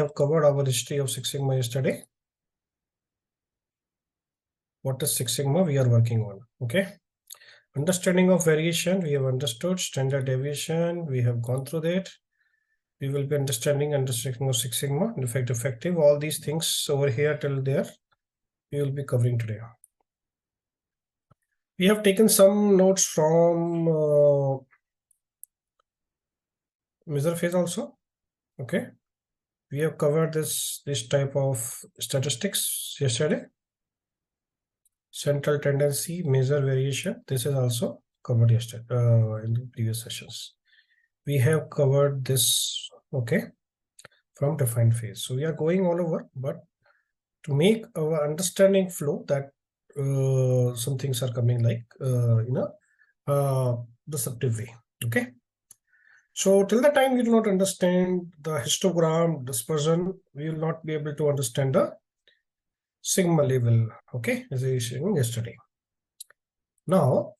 have covered our history of Six Sigma yesterday. What is Six Sigma we are working on? Okay. Understanding of variation, we have understood. Standard deviation, we have gone through that. We will be understanding of Six Sigma, defect effective, all these things over here till there, we will be covering today. We have taken some notes from measure phase also. Okay. We have covered this type of statistics yesterday. Central tendency, measure variation. This is also covered yesterday in the previous sessions. We have covered this, okay, from defined phase. So we are going all over, but to make our understanding flow, that some things are coming like deceptive way. Okay. So till the time you do not understand the histogram dispersion, we will not be able to understand the sigma level. Okay, as I was saying yesterday. Now,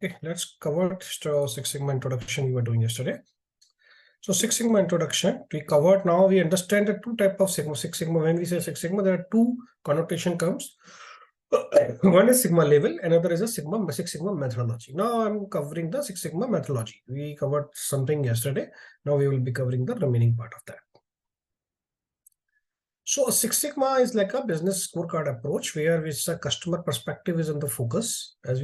okay, let's cover Six Sigma introduction we were doing yesterday. So Six Sigma introduction we covered. Now we understand the two type of Sigma. Six Sigma, when we say Six Sigma, there are two connotation comes. One is Sigma level, another is a Six Sigma methodology. Now I'm covering the Six Sigma methodology. We covered something yesterday. Now we will be covering the remaining part of that. So Six Sigma is like a business scorecard approach where the customer perspective is in the focus. As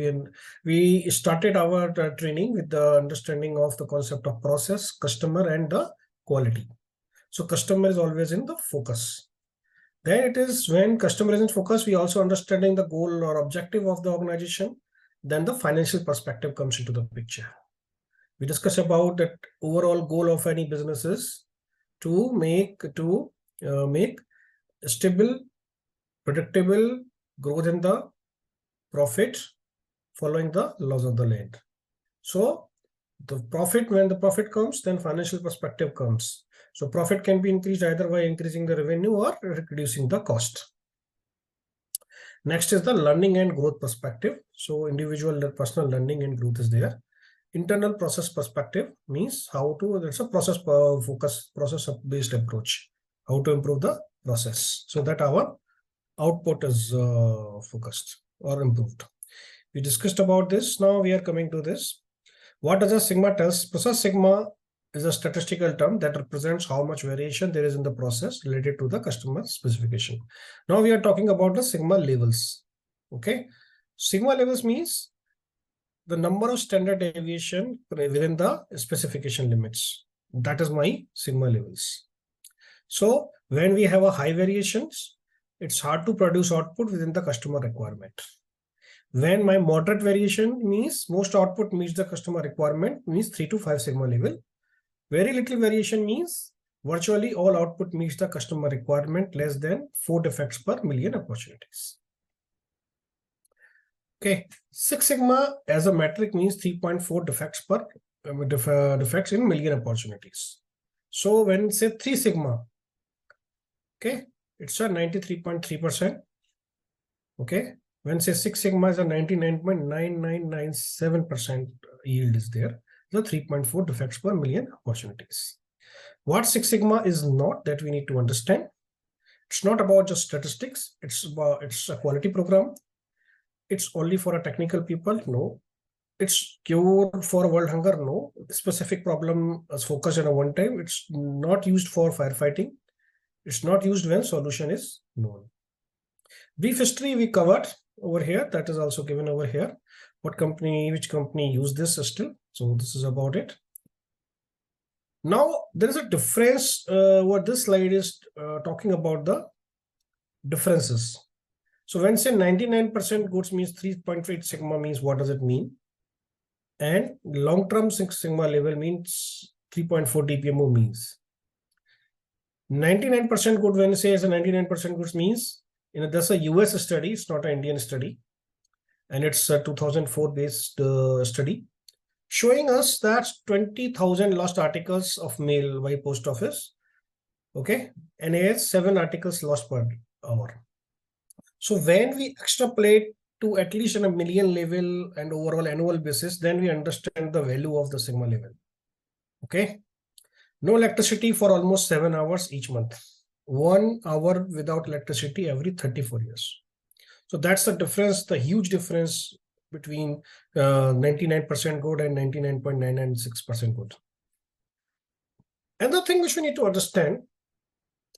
we started our training with the understanding of the concept of process, customer, and the quality. So customer is always in the focus. Then it is when customer is in focus, we also understanding the goal or objective of the organization. Then the financial perspective comes into the picture. We discuss about that overall goal of any business is to make stable, predictable growth in the profit following the loss of the land. So the profit, when the profit comes, then financial perspective comes. So profit can be increased either by increasing the revenue or reducing the cost. Next is the learning and growth perspective. So individual personal learning and growth is there. Internal process perspective means how to, that's a process focus, process based approach, how to improve the process so that our output is focused or improved. We discussed about this. Now we are coming to this. What does a sigma tell? Process sigma is a statistical term that represents how much variation there is in the process related to the customer specification. Now we are talking about the sigma levels. Okay. Sigma levels means the number of standard deviation within the specification limits. That is my sigma levels. So when we have a high variations, it's hard to produce output within the customer requirement. When my moderate variation means most output meets the customer requirement, means 3 to 5 sigma level. Very little variation means virtually all output meets the customer requirement, less than 4 defects per million opportunities. Okay, Six Sigma as a metric means 3.4 defects per defects in million opportunities. So when say 3 Sigma, okay, it's a 93.3%. Okay, when say Six Sigma is a 99.9997% yield is there, the 3.4 defects per million opportunities. What Six Sigma is not, that we need to understand. It's not about just statistics. It's a quality program. It's only for a technical people. No. It's cure for world hunger. No. Specific problem is focused on a one time. It's not used for firefighting. It's not used when solution is known. Brief history we covered over here. That is also given over here. What company, which company used this still. So this is about it. Now there is a difference. What this slide is talking about the differences. So when say 99% goods means 3.8 sigma means what does it mean? And long-term Six Sigma level means 3.4 DPMO means. 99% good, when say as a 99% goods means, that's a US study, it's not an Indian study. And it's a 2004 based study showing us that 20,000 lost articles of mail by post office. Okay. And it's 7 articles lost per hour. So when we extrapolate to at least on a million level and overall annual basis, then we understand the value of the sigma level. Okay. No electricity for almost 7 hours each month. 1 hour without electricity every 34 years. So that's the difference, the huge difference between 99% good and 99.996% good. Another thing which we need to understand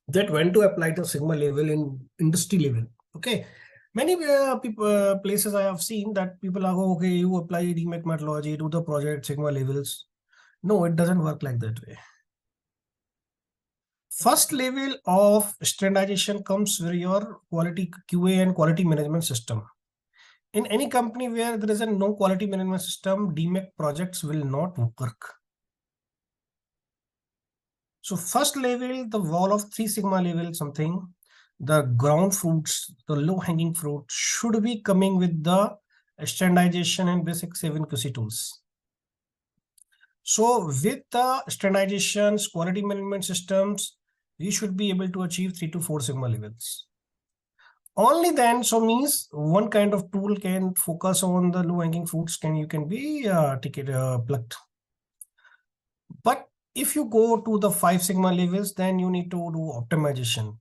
that when to apply the sigma level in industry level. Okay. Many people, places I have seen that people are, okay, you apply DMAC methodology to the project sigma levels. No, it doesn't work like that way. First level of standardization comes with your quality QA and quality management system. In any company where there is a no quality management system, DMAC projects will not work. So first level, the wall of 3 sigma level something, the ground fruits, the low hanging fruit should be coming with the standardization and basic 7 QC tools. So with the standardizations, quality management systems, we should be able to achieve 3 to 4 sigma levels. Only then, so means one kind of tool can focus on the low hanging fruits, you can be plucked. But if you go to the 5 sigma levels, then you need to do optimization.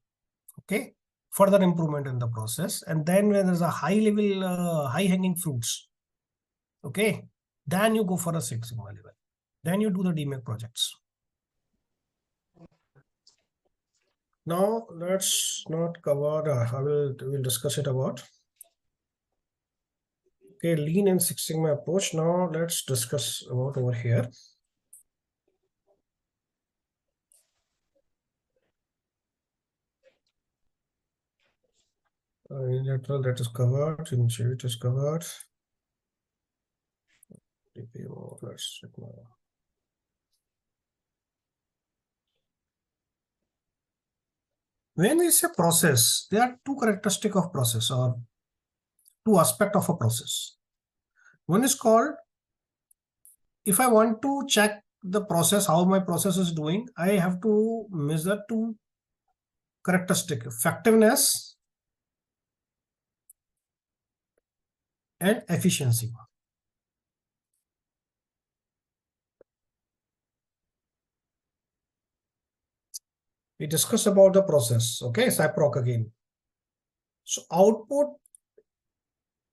Okay, further improvement in the process. And then when there's a high level, high hanging fruits, okay, then you go for a 6 sigma level. Then you do the DMAC projects. Now let's not cover, we'll discuss it about. Okay, lean and Six Sigma approach. Now let's discuss about over here. Unilateral, that is covered. Initiate is covered. DPO, let's check now. When we say process, there are two characteristics of process or two aspects of a process. One is called, if I want to check the process, how my process is doing, I have to measure two characteristics, effectiveness and efficiency. We discuss about the process, okay, SAPROC again. So output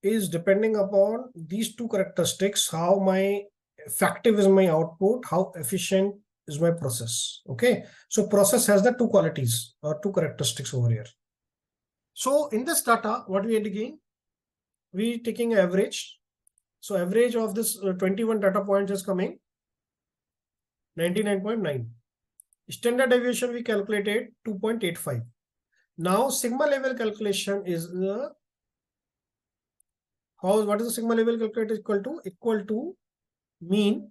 is depending upon these two characteristics, how my effective is my output, how efficient is my process, okay. So process has the two qualities or two characteristics over here. So in this data, what we are taking? We taking average. So average of this 21 data points is coming 99.9. Standard deviation we calculated 2.85. Now sigma level calculation is what is the sigma level calculated equal to mean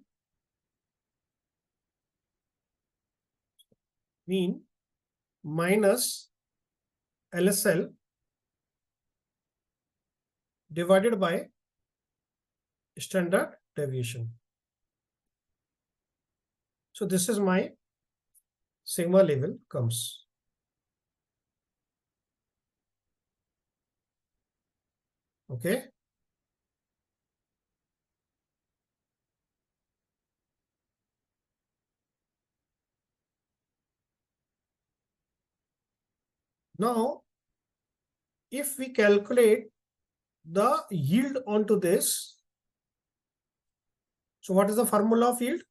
minus LSL divided by standard deviation. So this is my sigma level comes. Okay. Now, if we calculate the yield onto this, so what is the formula of yield?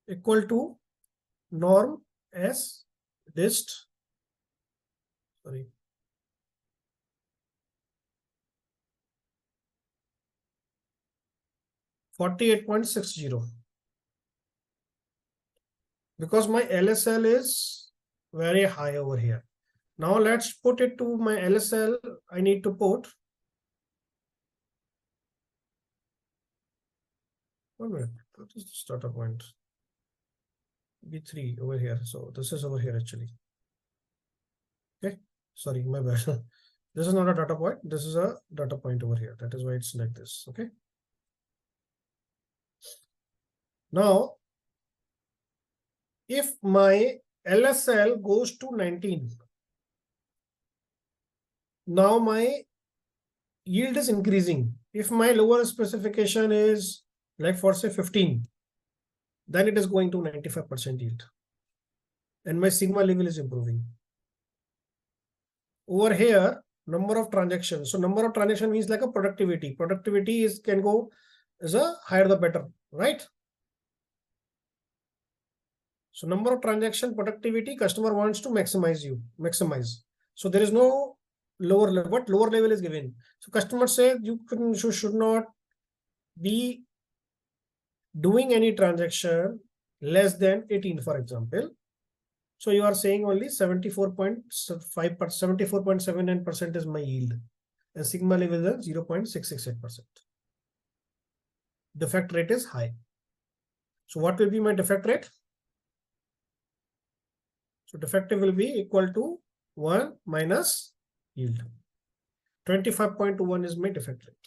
Equal to norm S dist, 48.60. Because my LSL is very high over here. Now let's put it to my LSL. I need to put 1 minute. What is the starter point? B3 over here. So this is over here actually. Okay. Sorry, my bad. This is not a data point. This is a data point over here. That is why it's like this. Okay. Now, if my LSL goes to 19, now my yield is increasing. If my lower specification is like for say 15, then it is going to 95% yield. And my sigma level is improving. Over here, number of transactions. So number of transaction means like a productivity. Productivity is can go as a higher the better, right? So number of transaction productivity, customer wants to maximize. So there is no lower level. What lower level is given? So customer says you should not be doing any transaction less than 18, for example. So you are saying only 74.5%, 74.79% is my yield, and sigma level is 0.668%. Defect rate is high. So what will be my defect rate? So defective will be equal to 1 minus yield. 25.21 is my defect rate.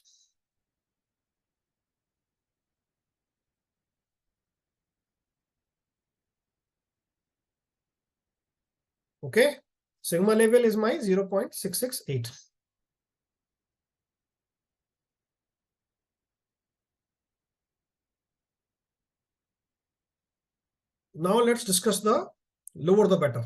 Okay, sigma level is my 0.668. Now let's discuss the lower the better.